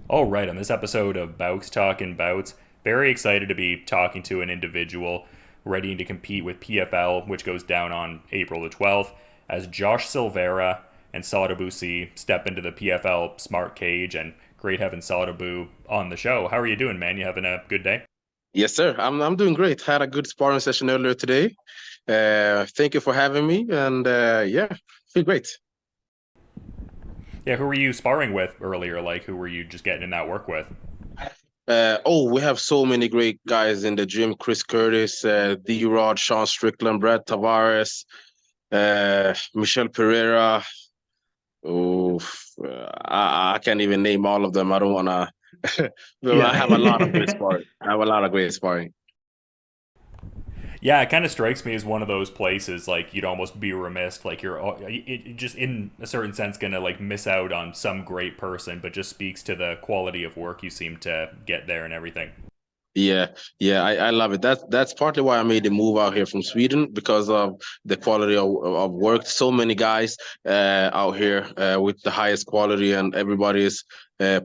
All right, on this episode of Bowks Talking Bouts, very excited to be talking to an individual ready to compete with PFL, which goes down on April the 12th, as Josh Silveira and Sadibou Sy step into the PFL Smart Cage. And great having Sadibou on the show. How are you doing, man? You having a good day? Yes, sir. I'm doing great. Had a good sparring session earlier today. Thank you for having me, and yeah, feel great. Yeah, who were you sparring with earlier? Like, who were you just getting in that work with? We have so many great guys in the gym: Chris Curtis, D-Rod, Sean Strickland, Brad Tavares, Michelle Pereira. Oof, I can't even name all of them. I don't wanna. But I have a lot of great Yeah. sparring. I have a lot of great sparring. Yeah, it kind of strikes me as one of those places like you'd almost be remiss, like it just in a certain sense gonna like miss out on some great person, but just speaks to the quality of work you seem to get there and everything. Yeah, yeah, I love it. That's partly why I made the move out here from Sweden because of the quality of work. So many guys out here with the highest quality, and everybody is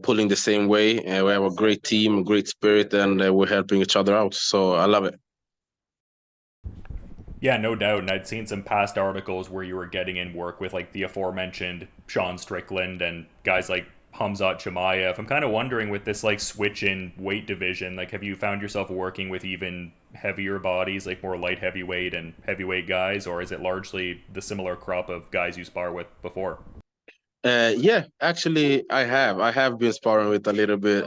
pulling the same way. We have a great team, great spirit, and we're helping each other out. So I love it. Yeah, no doubt. And I'd seen some past articles where you were getting in work with like the aforementioned Sean Strickland and guys like Khamzat Chimaev. I'm kind of wondering with this like switch in weight division, like have you found yourself working with even heavier bodies, like more light heavyweight and heavyweight guys, or is it largely the similar crop of guys you spar with before? Yeah, actually, I have. I have been sparring with a little bit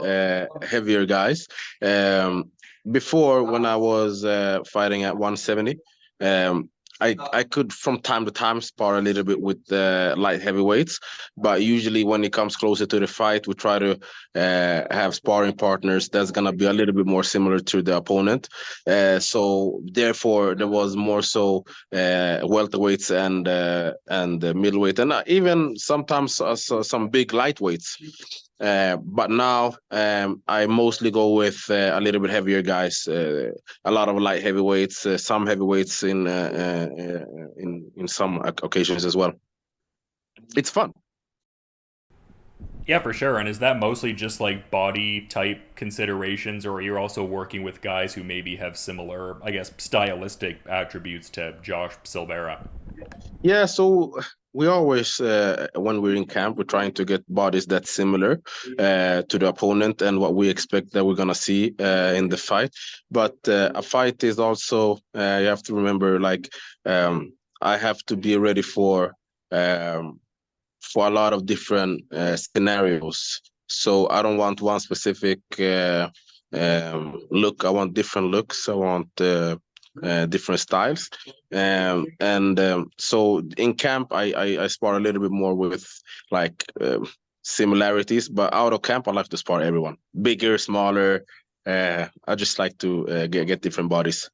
heavier guys. Um, Before, when I was fighting at 170, um, I could from time to time spar a little bit with light heavyweights, but usually when it comes closer to the fight, we try to have sparring partners that's gonna be a little bit more similar to the opponent. So therefore, there was more so welterweights and middleweight, and even sometimes some big lightweights. But now I mostly go with a little bit heavier guys, a lot of light heavyweights, some heavyweights in some occasions as well. It's fun. Yeah, for sure. And is that mostly just like body type considerations, or are you also working with guys who maybe have similar, I guess, stylistic attributes to Josh Silveira? Yeah, so we always, when we're in camp, we're trying to get bodies that's similar to the opponent and what we expect that we're gonna see in the fight. But a fight is also, you have to remember, like, I have to be ready um, for a lot of different scenarios. So I don't want one specific look. I want different looks. I want different styles. So in camp, I spar a little bit more with like similarities, but out of camp, I like to spar everyone, bigger, smaller. I just like to get different bodies.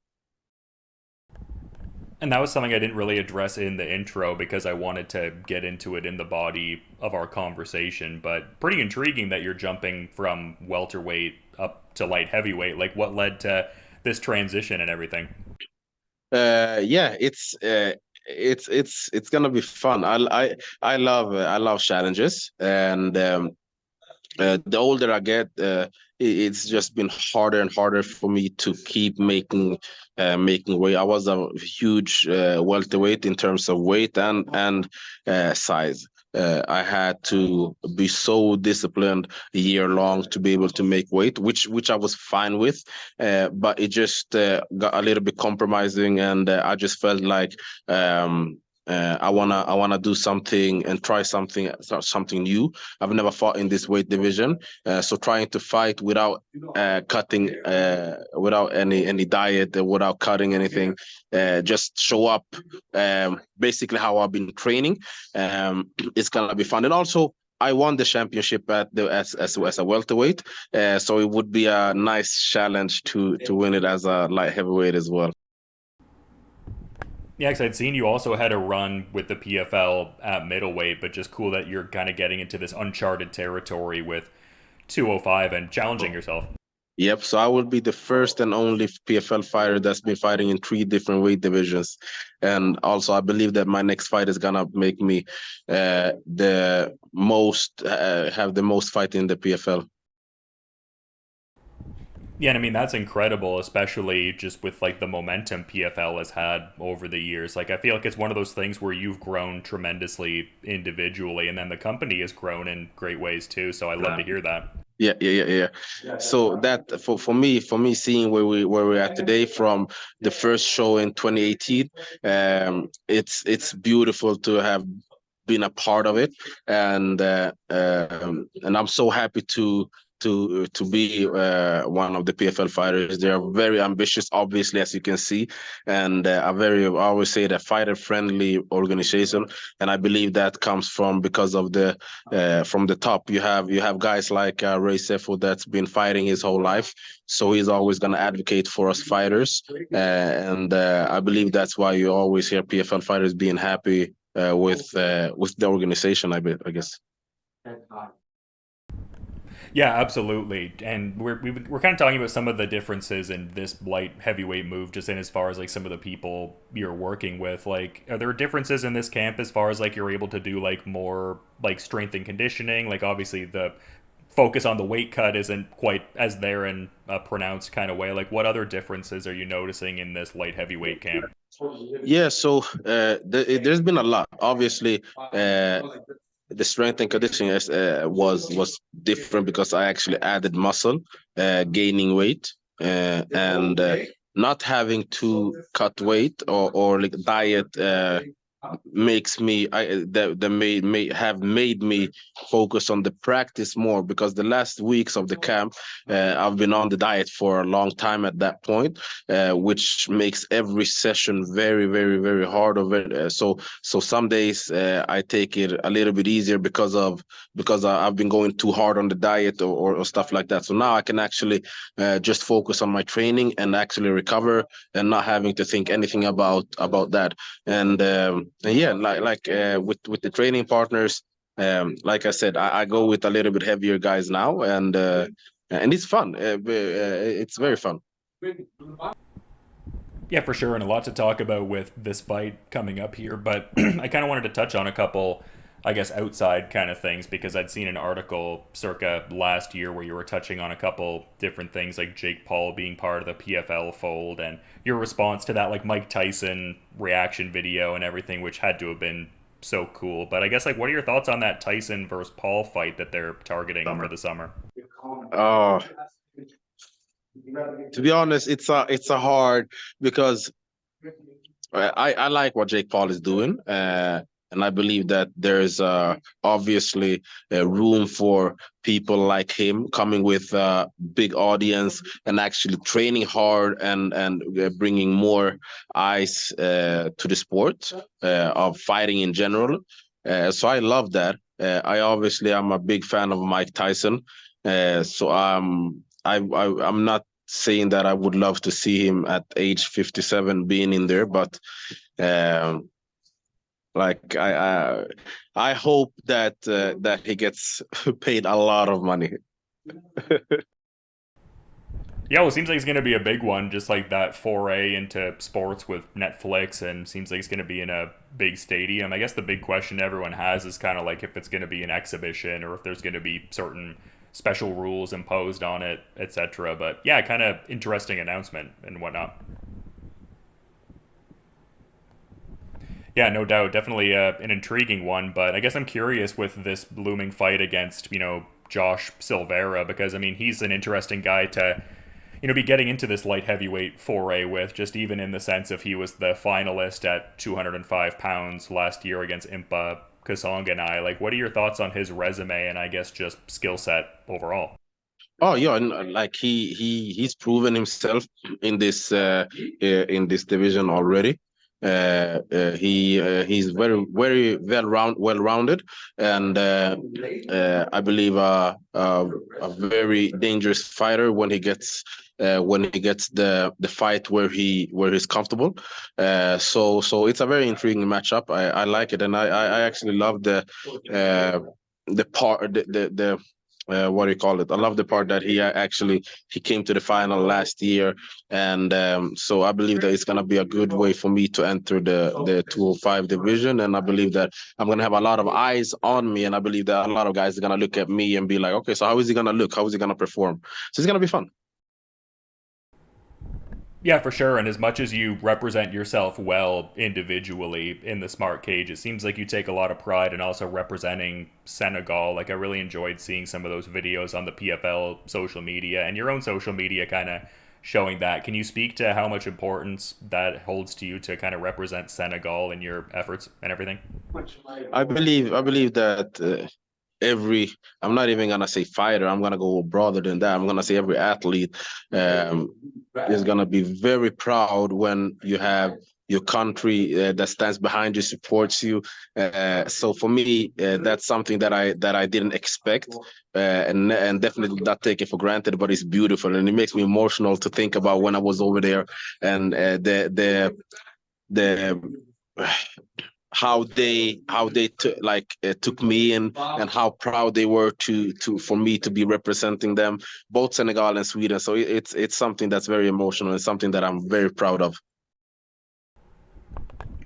And that was something I didn't really address in the intro because I wanted to get into it in the body of our conversation. But pretty intriguing that you're jumping from welterweight up to light heavyweight. Like, what led to this transition and everything? Yeah, it's gonna be fun. I love challenges, and the older I get, it's just been harder and harder for me to keep making weight. I was a huge welterweight in terms of weight and size. I had to be so disciplined a year long to be able to make weight, which I was fine with, but it just got a little bit compromising, and I just felt like I wanna do something and try something new. I've never fought in this weight division, so trying to fight without cutting, without any diet, without cutting anything, just show up basically how I've been training. It's gonna be fun, and also I won the championship at the as a welterweight, so it would be a nice challenge to win it as a light heavyweight as well. Yeah, because I'd seen you also had a run with the PFL at middleweight, but just cool that you're kind of getting into this uncharted territory with 205 and challenging yourself. Yep, so I will be the first and only PFL fighter that's been fighting in three different weight divisions. And also, I believe that my next fight is gonna make me the most have the most fight in the PFL. Yeah, and I mean that's incredible, especially just with like the momentum PFL has had over the years. Like I feel like it's one of those things where you've grown tremendously individually, and then the company has grown in great ways too. So I love to hear that. Yeah. So that for me, seeing where we're at today from the first show in 2018, it's beautiful to have been a part of it, and I'm so happy to be one of the PFL fighters. They are very ambitious, obviously, as you can see, and I always say that fighter friendly organization, and I believe that comes from the top. You have guys like Ray Sefo that's been fighting his whole life, so he's always going to advocate for us fighters, and I believe that's why you always hear PFL fighters being happy with the organization. I guess. Yeah, absolutely. And we're kind of talking about some of the differences in this light heavyweight move, just in as far as like some of the people you're working with. Like, are there differences in this camp as far as like you're able to do like more like strength and conditioning? Like, obviously the focus on the weight cut isn't quite as there in a pronounced kind of way. Like, what other differences are you noticing in this light heavyweight camp? Yeah, so there's been a lot. Obviously, the strength and conditioning was different because I actually added muscle, gaining weight, and not having to cut weight or like diet makes me that may have made me focus on the practice more, because the last weeks of the camp I've been on the diet for a long time at that point, which makes every session very hard of it. So some days I take it a little bit easier because I've been going too hard on the diet or stuff like that. So now I can actually just focus on my training and actually recover and not having to think anything about that. And yeah, with the training partners, like I said, I go with a little bit heavier guys now, and it's fun. It's very fun. Yeah, for sure, and a lot to talk about with this fight coming up here. But I kind of wanted to touch on a couple, I guess, outside kind of things because I'd seen an article circa last year where you were touching on a couple different things, like Jake Paul being part of the PFL fold, and your response to that, like Mike Tyson reaction video and everything, which had to have been so cool. But I guess, like, what are your thoughts on that Tyson versus Paul fight that they're targeting for the summer? Oh, to be honest, it's a hard, because I like what Jake Paul is doing, and I believe that there's obviously room for people like him coming with a big audience and actually training hard and bringing more eyes to the sport of fighting in general. So I love that. I obviously am a big fan of Mike Tyson, so I'm not saying that I would love to see him at age 57 being in there, but um, like I hope that he gets paid a lot of money. Yeah, well, it seems like it's going to be a big one, just like that foray into sports with Netflix, and seems like it's going to be in a big stadium. I guess the big question everyone has is kind of like if it's going to be an exhibition or if there's going to be certain special rules imposed on it, etc. But yeah, kind of interesting announcement and whatnot. Yeah, no doubt, definitely an intriguing one. But I guess I'm curious with this looming fight against Josh Silveira because I mean he's an interesting guy to be getting into this light heavyweight foray with, just even in the sense of he was the finalist at 205 pounds last year against Impa Kasanganai. Like, what are your thoughts on his resume and I guess just skill set overall? Oh yeah, and like he's proven himself in in this division already. He's very well rounded, and I believe a very dangerous fighter when he gets the fight where he's comfortable. So it's a very intriguing matchup. I like it, and I actually love the part the what do you call it? I love the part that he came to the final last year, and so I believe that it's gonna be a good way for me to enter the 205 division, and I believe that I'm gonna have a lot of eyes on me, and I believe that a lot of guys are gonna look at me and be like, okay, so how is he gonna look? How is he gonna perform? So it's gonna be fun. Yeah, for sure. And as much as you represent yourself well individually in the smart cage, it seems like you take a lot of pride in also representing Senegal. Like, I really enjoyed seeing some of those videos on the PFL social media and your own social media kind of showing that. Can you speak to how much importance that holds to you to kind of represent Senegal in your efforts and everything? I believe that every, I'm not even gonna say fighter, I'm gonna go broader than that. I'm gonna say every athlete um, is gonna be very proud when you have your country that stands behind you, supports you. So for me, that's something that I didn't expect, and definitely not take it for granted. But it's beautiful, and it makes me emotional to think about when I was over there, and the how they took me in, and how proud they were to for me to be representing them, both Senegal and Sweden. So it's something that's very emotional and something that I'm very proud of.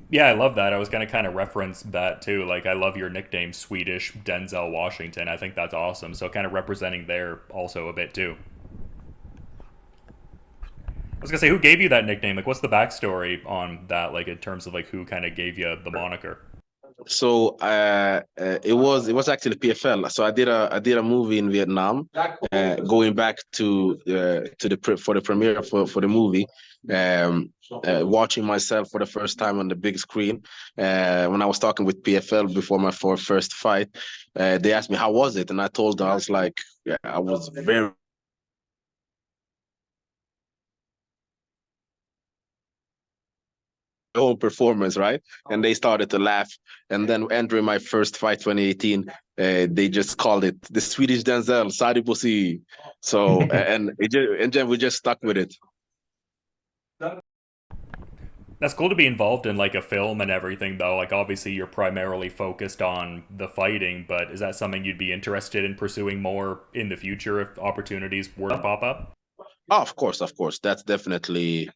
Yeah, I love that. I was going to kind of reference that too. Like, I love your nickname, Swedish Denzel Washington. I think that's awesome. So, kind of representing there also a bit too. I was gonna say, who gave you that nickname? Like, what's the backstory on that? Like, in terms of like who kind of gave you the moniker? So it was actually PFL. So I did a movie in Vietnam, going back to for the premiere for the movie, watching myself for the first time on the big screen. When I was talking with PFL before my first fight, they asked me how was it, and I told them, I was like, yeah, I was very own performance, right? And they started to laugh. And then entering my first fight, 2018, they just called it the Swedish Denzel, Sadibou Sy. So and then we just stuck with it. That's cool to be involved in like a film and everything, though. Like, obviously, you're primarily focused on the fighting, but is that something you'd be interested in pursuing more in the future if opportunities were to pop up? Oh, of course, that's definitely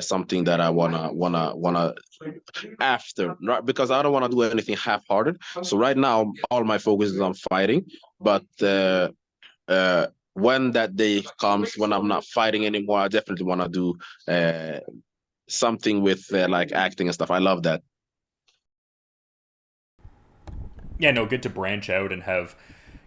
something that I wanna after, right? Because I don't want to do anything half-hearted. So right now, all my focus is on fighting, but when that day comes when I'm not fighting anymore, I definitely want to do something with like acting and stuff. I love that. Yeah, no, good to branch out and have,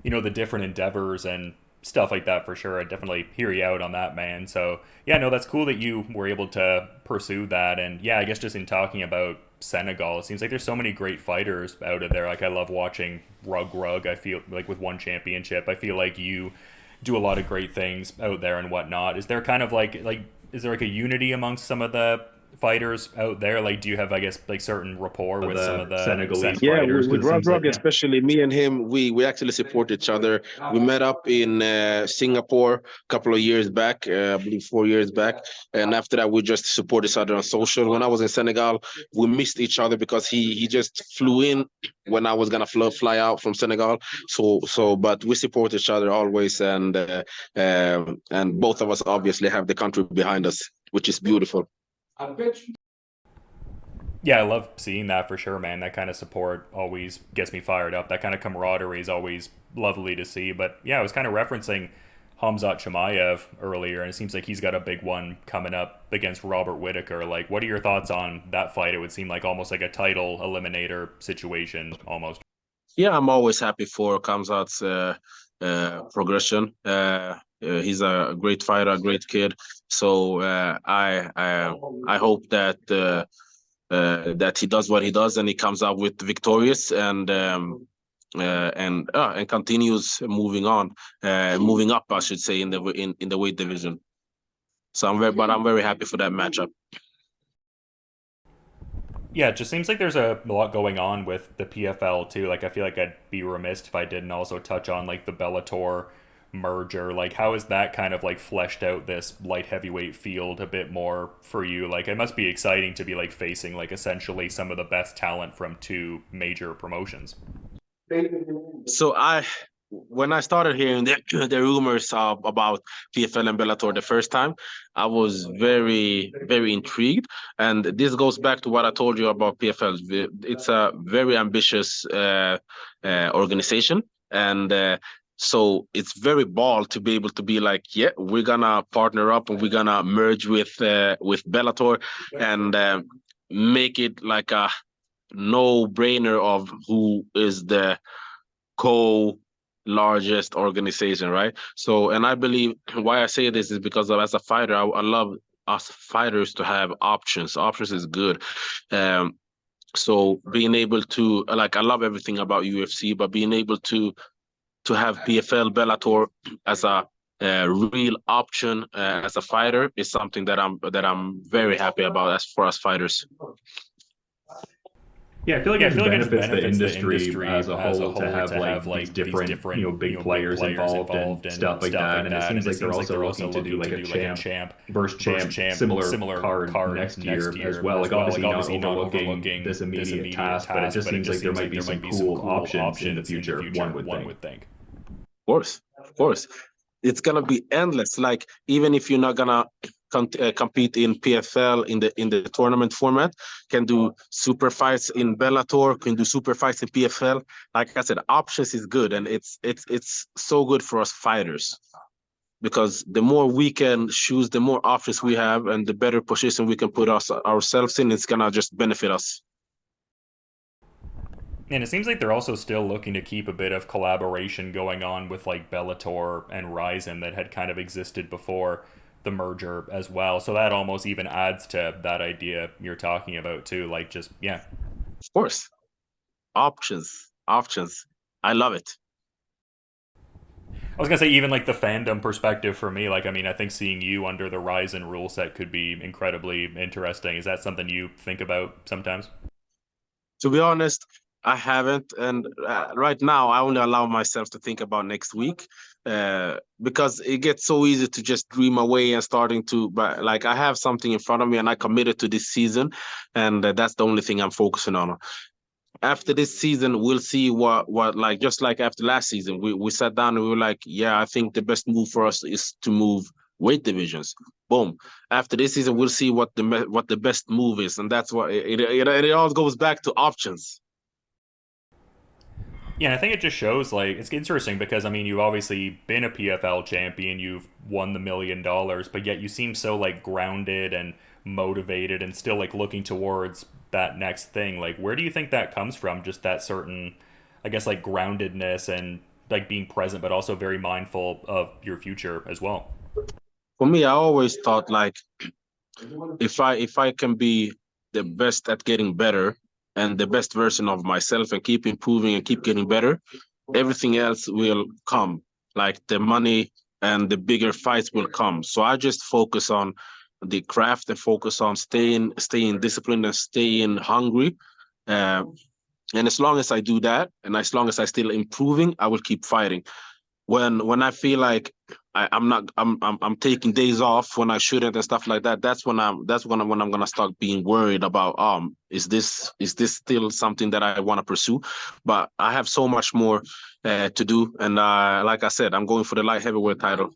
the different endeavors and stuff like that for sure. I definitely hear you out on that, man. So, yeah, no, that's cool that you were able to pursue that. And yeah, I guess just in talking about Senegal, it seems like there's so many great fighters out of there. Like, I love watching Reug Reug. I feel like with ONE Championship, I feel like you do a lot of great things out there and whatnot. Is there kind of like is there like a unity amongst some of the fighters out there? Like, do you have, I guess, like certain rapport with some The of the Senegalese Yeah, fighters, with because it Rob seems like, Rog, especially me and him, we actually support each other. We met up in Singapore a couple of years back, I believe 4 years back, and after that, we just support each other on social. When I was in Senegal, we missed each other because he just flew in when I was gonna fly out from Senegal. But we support each other always, and both of us obviously have the country behind us, which is beautiful. Yeah, I love seeing that for sure, man. That kind of support always gets me fired up. That kind of camaraderie is always lovely to see. But yeah, I was kind of referencing Khamzat Chimaev earlier, and it seems like he's got a big one coming up against Robert Whittaker. Like, what are your thoughts on that fight? It would seem like almost like a title eliminator situation, almost. Yeah, I'm always happy for Kamzat's progression. He's a great fighter, a great kid. So I hope that he does what he does and he comes out with victorious and continues moving on, moving up, I should say, in the weight division. So I'm very happy for that matchup. Yeah, it just seems like there's a lot going on with the PFL too. Like, I feel like I'd be remiss if I didn't also touch on like the Bellator merger. Like, how is that kind of like fleshed out this light heavyweight field a bit more for you? Like, it must be exciting to be like facing like essentially some of the best talent from two major promotions. So when I started hearing the rumors about PFL and Bellator the first time, I was very, very intrigued. And this goes back to what I told you about PFL. It's a very ambitious organization. And So it's very bold to be able to be like, yeah, we're gonna partner up and we're gonna merge with Bellator and make it like a no-brainer of who is the co-largest organization, right? So, and I believe why I say this is because as a fighter, I love us fighters to have options. Options is good. Um, so being able to like, I love everything about UFC, but being able to have PFL, Bellator as a real option as a fighter is something that I'm very happy about as for us fighters. Yeah, I feel like Yeah, it I just feel like it just benefits the benefits the industry industry as a as a whole to whole have to have like these like these different, different, big big players players involved and involved and stuff like stuff that. like And it that. And seems it like they're seems like also they're also looking to do looking like to a do like a champ champ versus versus champ champ similar similar card card next next year as year well. as Like well. Like obviously not obviously not overlooking overlooking this this immediate immediate task, but it task, just but it seems just like there seems might like be there some might be some cool cool options in the options in the future, one future, would one think. would think. Of course, it's gonna be endless. Like even if you're not gonna compete in PFL in the tournament format, can do super fights in Bellator, can do super fights in PFL. Like I said, options is good, and it's so good for us fighters because the more we can choose, the more options we have, and the better position we can put ourselves in. It's gonna just benefit us. And it seems like they're also still looking to keep a bit of collaboration going on with like Bellator and Ryzen that had kind of existed before the merger as well. So that almost even adds to that idea you're talking about too. Like just yeah. Of course, options. I love it. I was gonna say even like the fandom perspective for me, like I mean I think seeing you under the Ryzen rule set could be incredibly interesting. Is that something you think about sometimes? To be honest, I haven't, and right now I only allow myself to think about next week because it gets so easy to just dream away and starting to. But like I have something in front of me, and I committed to this season, and that's the only thing I'm focusing on. After this season, we'll see what like just like after last season, we sat down and we were like, yeah, I think the best move for us is to move weight divisions. Boom. After this season, we'll see what the best move is, and that's what it all goes back to options. Yeah, and I think it just shows like it's interesting because I mean you've obviously been a PFL champion, you've won the $1 million, but yet you seem so like grounded and motivated and still like looking towards that next thing. Like where do you think that comes from? Just that certain I guess like groundedness and like being present but also very mindful of your future as well. For me, I always thought like if I can be the best at getting better and the best version of myself and keep improving and keep getting better, everything else will come. Like the money and the bigger fights will come. So I just focus on the craft and focus on staying disciplined and staying hungry. Uh, and as long as I do that, and as long as I still improving, I will keep fighting. When I feel like I'm not I'm taking days off when I shouldn't and stuff like that, when I'm gonna start being worried about is this still something that I want to pursue? But I have so much more to do, and like I said, I'm going for the light heavyweight title.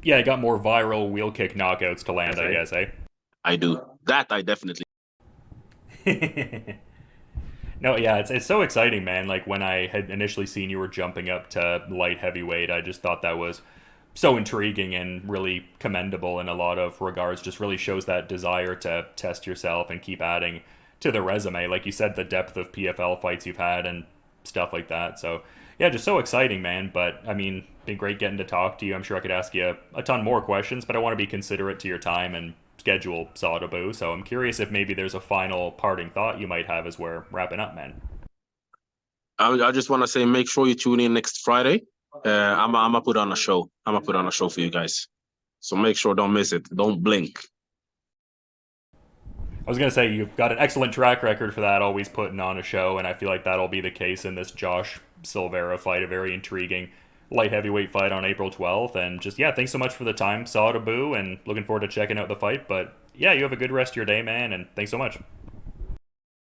Yeah, I got more viral wheel kick knockouts to land, I guess, eh? I do that. I definitely. No, yeah, it's so exciting, man. Like when I had initially seen you were jumping up to light heavyweight, I just thought that was so intriguing and really commendable in a lot of regards. Just really shows that desire to test yourself and keep adding to the resume. Like you said, the depth of PFL fights you've had and stuff like that. So yeah, just so exciting, man. But I mean, been great getting to talk to you. I'm sure I could ask you a ton more questions, but I want to be considerate to your time and schedule, Sadibou. So I'm curious if maybe there's a final parting thought you might have as we're wrapping up, man. I just want to say, make sure you tune in next Friday. I'm gonna put on a show. I'm gonna put on a show for you guys. So make sure don't miss it. Don't blink. I was gonna say you've got an excellent track record for that, always putting on a show, and I feel like that'll be the case in this Josh Silveira fight, a very intriguing light heavyweight fight on April 12th. And just yeah, thanks so much for the time, Sadibou, and looking forward to checking out the fight. But yeah, you have a good rest of your day, man, and thanks so much.